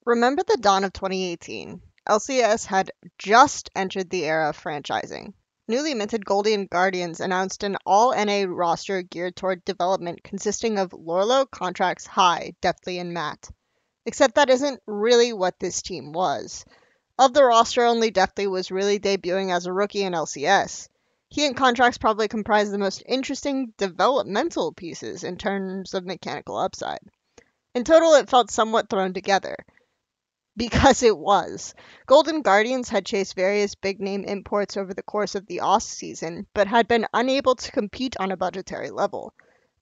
Remember the dawn of 2018. LCS had just entered the era of franchising. Newly minted Golden Guardians announced an all-NA roster geared toward development consisting of Lorlo, Contracts, High, Deftly, and Matt. Except that isn't really what this team was. Of the roster, only Deftly was really debuting as a rookie in LCS. He and Contracts probably comprise the most interesting developmental pieces in terms of mechanical upside. In total, it felt somewhat thrown together. Because it was. Golden Guardians had chased various big name imports over the course of the off season, but had been unable to compete on a budgetary level.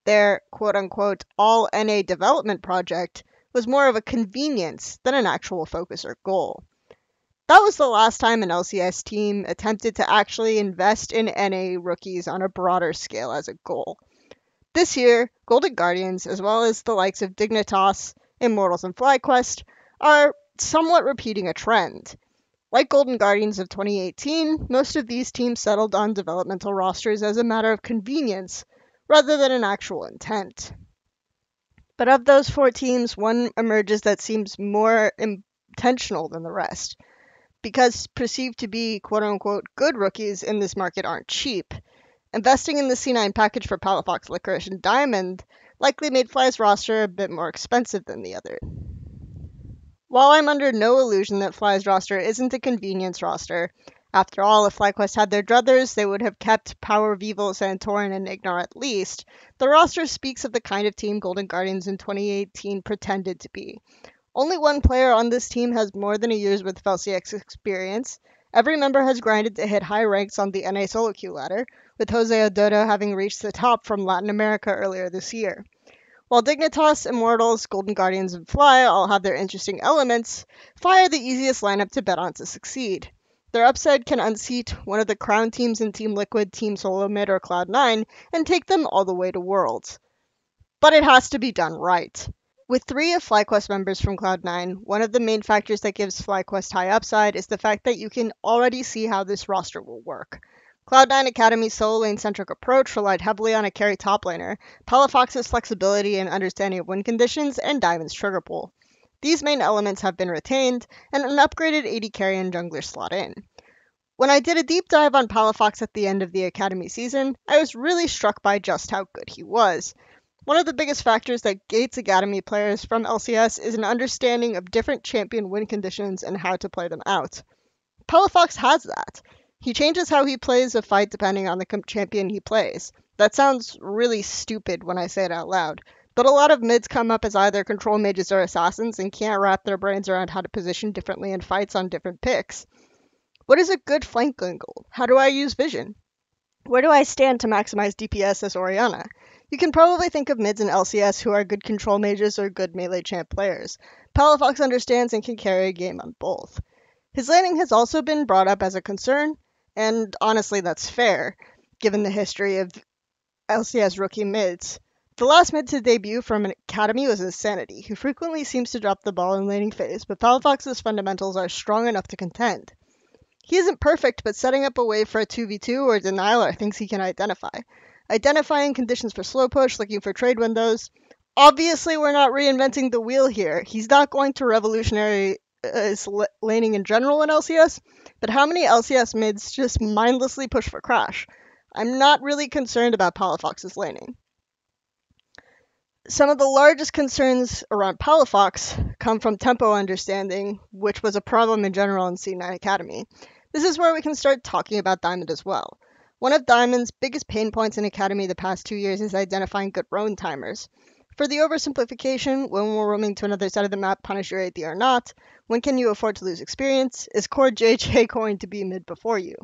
Their quote unquote all NA development project was more of a convenience than an actual focus or goal. That was the last time an LCS team attempted to actually invest in NA rookies on a broader scale as a goal. This year, Golden Guardians, as well as the likes of Dignitas, Immortals, and FlyQuest, are somewhat repeating a trend. Like Golden Guardians of 2018, most of these teams settled on developmental rosters as a matter of convenience rather than an actual intent. But of those four teams, one emerges that seems more intentional than the rest. Because perceived to be quote-unquote good rookies in this market aren't cheap, investing in the C9 package for Palafox, Licorice, and Diamond likely made Fly's roster a bit more expensive than the others. While I'm under no illusion that Fly's roster isn't a convenience roster, after all, if FlyQuest had their druthers, they would have kept Power, Vivo, Santorin, and Ignore at least, the roster speaks of the kind of team Golden Guardians in 2018 pretended to be. Only one player on this team has more than a year's worth of LCS experience. Every member has grinded to hit high ranks on the NA solo queue ladder, with Jose Odoto having reached the top from Latin America earlier this year. While Dignitas, Immortals, Golden Guardians, and Fly all have their interesting elements, Fly are the easiest lineup to bet on to succeed. Their upside can unseat one of the crown teams in Team Liquid, Team Solo Mid, or Cloud9 and take them all the way to Worlds. But it has to be done right. With 3 of FlyQuest members from Cloud9, one of the main factors that gives FlyQuest high upside is the fact that you can already see how this roster will work. Cloud9 Academy's solo lane-centric approach relied heavily on a carry top laner, Palafox's flexibility and understanding of win conditions, and Diamond's trigger pull. These main elements have been retained, and an upgraded AD carry and jungler slot in. When I did a deep dive on Palafox at the end of the Academy season, I was really struck by just how good he was. One of the biggest factors that gates Academy players from LCS is an understanding of different champion win conditions and how to play them out. Palafox has that. He changes how he plays a fight depending on the champion he plays. That sounds really stupid when I say it out loud, but a lot of mids come up as either control mages or assassins and can't wrap their brains around how to position differently in fights on different picks. What is a good flank angle? How do I use vision? Where do I stand to maximize DPS as Orianna? You can probably think of mids in LCS who are good control mages or good melee champ players. Palafox understands and can carry a game on both. His laning has also been brought up as a concern, and honestly that's fair, given the history of LCS rookie mids. The last mid to debut from an Academy was Insanity, who frequently seems to drop the ball in laning phase, but Palafox's fundamentals are strong enough to contend. He isn't perfect, but setting up a way for a 2v2 or denial are things he can identify. Identifying conditions for slow push, looking for trade windows. Obviously, we're not reinventing the wheel here. He's not going to revolutionary laning in general in LCS, but how many LCS mids just mindlessly push for Crash? I'm not really concerned about Palafox's laning. Some of the largest concerns around Palafox come from tempo understanding, which was a problem in general in C9 Academy. This is where we can start talking about Diamond as well. One of Diamond's biggest pain points in Academy the past 2 years is identifying good roam timers. For the oversimplification, when we're roaming to another side of the map, punish your AD or not, when can you afford to lose experience? Is core JJ going to be mid before you?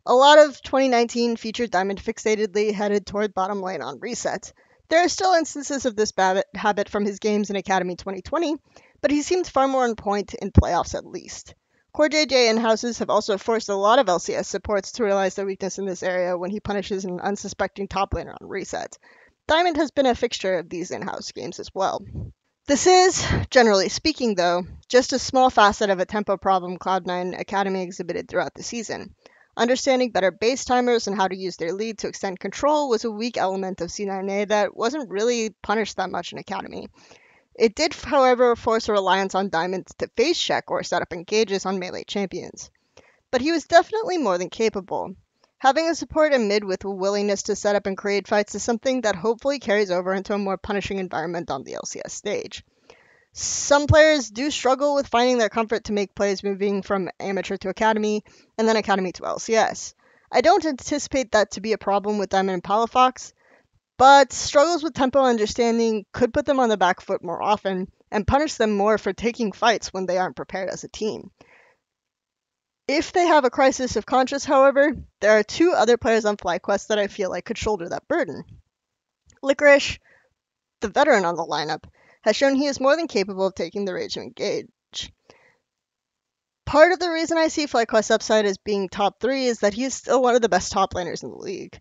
A lot of 2019 featured Diamond fixatedly headed toward bottom lane on reset. There are still instances of this habit from his games in Academy 2020, but he seemed far more on point in playoffs at least. Core JJ in-houses have also forced a lot of LCS supports to realize their weakness in this area when he punishes an unsuspecting top laner on reset. Diamond has been a fixture of these in-house games as well. This is, generally speaking though, just a small facet of a tempo problem Cloud9 Academy exhibited throughout the season. Understanding better base timers and how to use their lead to extend control was a weak element of C9A that wasn't really punished that much in Academy. It did, however, force a reliance on diamonds to face check or set up engages on melee champions. But he was definitely more than capable. Having a support and mid with a willingness to set up and create fights is something that hopefully carries over into a more punishing environment on the LCS stage. Some players do struggle with finding their comfort to make plays moving from amateur to academy and then academy to LCS. I don't anticipate that to be a problem with Diamond and Palafox, but struggles with tempo understanding could put them on the back foot more often and punish them more for taking fights when they aren't prepared as a team. If they have a crisis of conscience, however, there are two other players on FlyQuest that I feel like could shoulder that burden. Licorice, the veteran on the lineup, has shown he is more than capable of taking the rage to engage. Part of the reason I see FlyQuest's upside as being top 3 is that he is still one of the best top laners in the league.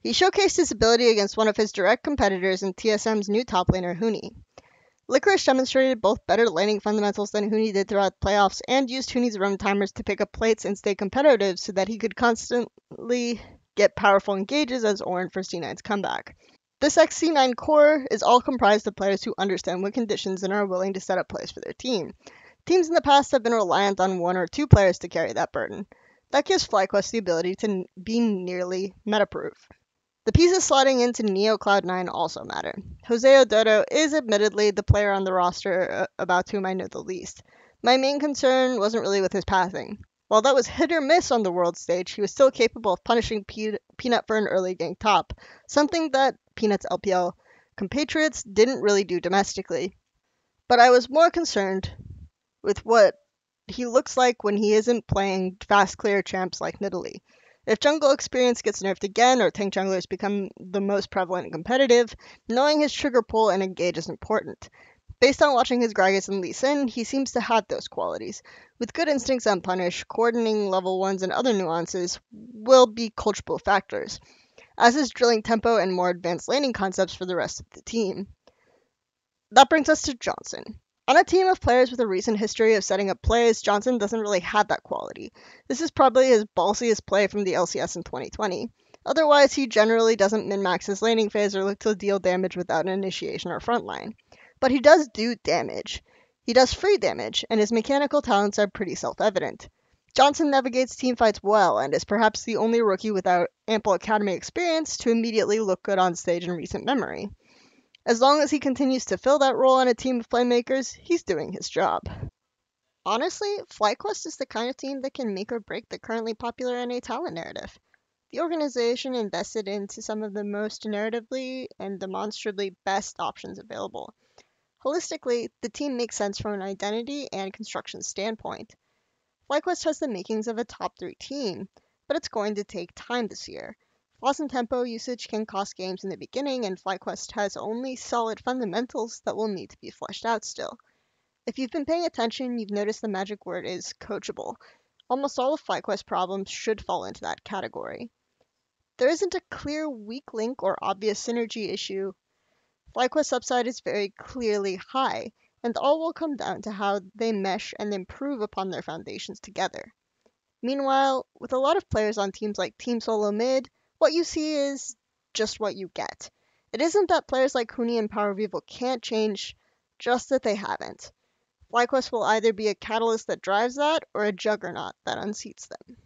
He showcased his ability against one of his direct competitors in TSM's new top laner, Huni. Licorice demonstrated both better laning fundamentals than Huni did throughout the playoffs and used Huni's roam timers to pick up plates and stay competitive so that he could constantly get powerful engages as Ornn for C9's comeback. This XC9 core is all comprised of players who understand win conditions and are willing to set up plays for their team. Teams in the past have been reliant on one or two players to carry that burden. That gives FlyQuest the ability to be nearly meta-proof. The pieces slotting into Neo Cloud9 also matter. Jose Odoto is admittedly the player on the roster about whom I know the least. My main concern wasn't really with his pathing. While that was hit or miss on the world stage, he was still capable of punishing Peanut for an early gank top, something that Peanut's LPL compatriots didn't really do domestically. But I was more concerned with what he looks like when he isn't playing fast clear champs like Nidalee. If jungle experience gets nerfed again or tank junglers become the most prevalent and competitive, knowing his trigger pull and engage is important. Based on watching his Gragas and Lee Sin, he seems to have those qualities. With good instincts on punish, coordinating level 1s and other nuances will be coachable factors, as is drilling tempo and more advanced laning concepts for the rest of the team. That brings us to Johnson. On a team of players with a recent history of setting up plays, Johnson doesn't really have that quality. This is probably his ballsiest play from the LCS in 2020. Otherwise, he generally doesn't min-max his laning phase or look to deal damage without an initiation or frontline. But he does do damage. He does free damage, and his mechanical talents are pretty self-evident. Johnson navigates teamfights well, and is perhaps the only rookie without ample academy experience to immediately look good on stage in recent memory. As long as he continues to fill that role on a team of playmakers, he's doing his job. Honestly, FlyQuest is the kind of team that can make or break the currently popular NA talent narrative. The organization invested into some of the most narratively and demonstrably best options available. Holistically, the team makes sense from an identity and construction standpoint. FlyQuest has the makings of a top 3 team, but it's going to take time this year. Flaws in tempo usage can cost games in the beginning, and FlyQuest has only solid fundamentals that will need to be fleshed out still. If you've been paying attention, you've noticed the magic word is coachable. Almost all of FlyQuest problems should fall into that category. There isn't a clear weak link or obvious synergy issue. FlyQuest's upside is very clearly high, and all will come down to how they mesh and improve upon their foundations together. Meanwhile, with a lot of players on teams like Team Solo Mid, what you see is just what you get. It isn't that players like Huni and Power Vivo can't change, just that they haven't. FlyQuest will either be a catalyst that drives that, or a juggernaut that unseats them.